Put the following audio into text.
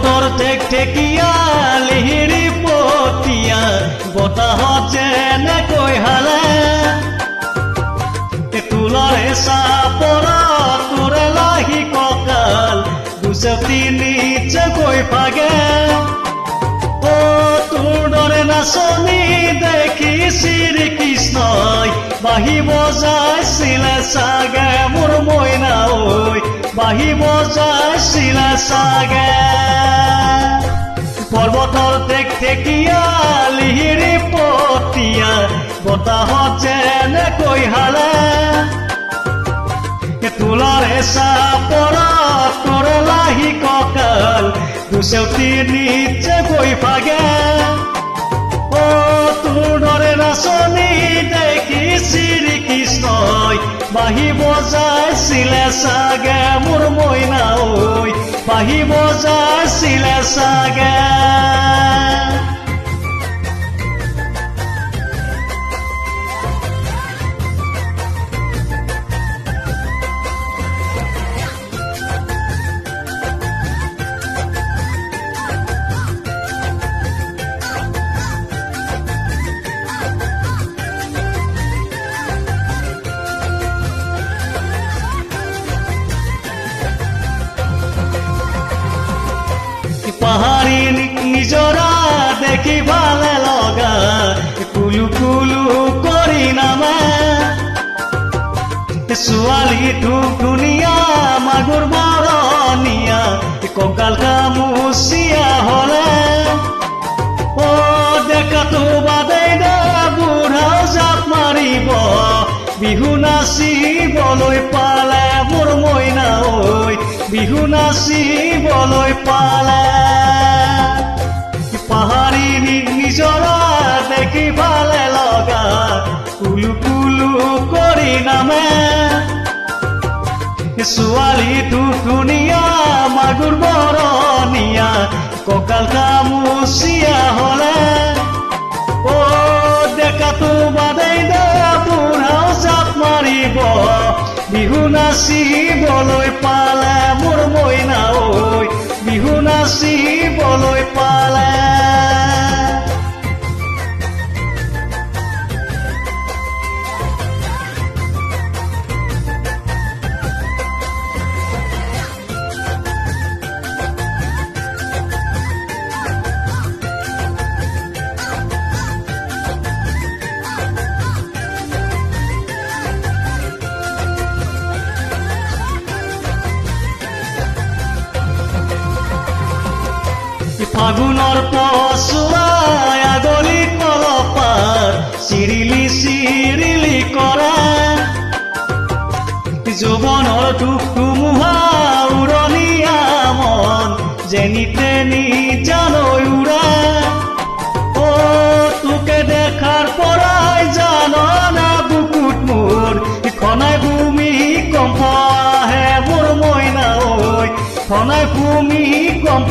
পৰ্বতৰ ঠেকঠেকীয়া লিহিৰি পতীয়া বতাহত যেনেকৈ হালে তুলৰে চাপৰত তোৰে লাহি কঁকাল দুচেউতি নিচেকৈ ভাগে অ তোৰ দৰে নাচনি দেখি শ্ৰীকৃষ্ণই বাঁহী বজাইছিলে চাগে মোৰ মইনা ঐ বাঁহী বজাইছিলে চাগে পৰ্বতৰ ঠেকঠেকীয়া লিহিৰি পতীয়া বতাহত যেনেকৈ হালে তুলৰে চাপৰত তোৰে লাহি কঁকাল দুচেউতি নিচেকৈ ভাগে অ তোৰ দৰে নাচনি দেখি শ্ৰীকৃষ্ণই বাঁহী বজাইছিলে চাগে মোৰ মইনা ঐ বাঁহী বজাইছিলে চাগে পাহাৰী নিজৰা দেখি ভালে লগা কুলু কুলু কৰি নামে ছোৱালীটো ধুনীয়া মাগুৰ বৰণীয়া কঁকাল কামুচিয়া হলে অ দেখাটো বাদেই দে বুঢ়াও জাপ মাৰিব বিহু নাচিবলৈ পালে মোৰ মইনা ঐ বিহু নাচিবলৈ পালে পাহাৰী নিজৰা দেখি ভালে লগা কুলু কুলু কৰি নামে ছোৱালীটো ধুনীয়া মাগুৰ বৰণীয়া কঁকাল কামুচিয়া হলে অ দেখাটো বাদেই দে বুঢ়াও জাপ মাৰিব বিহু নাচিবলৈ পালে মোৰ মইনা ঐ বিহু নাচিবলৈ পালে ফাগুনৰ পছুৱাই আগলি কলপাত চিৰিলি চিৰিলি কৰে যৌৱনৰ ধুমুহা উৰণীয়া মন যেনি তেনি জালৈ উৰে অ তোকে দেখাৰ পৰাই জানো না বুকুত মোৰ খনাই ভূমি কম্প আহে মোৰ মইনা ঐ খনাই ভূমি কম্প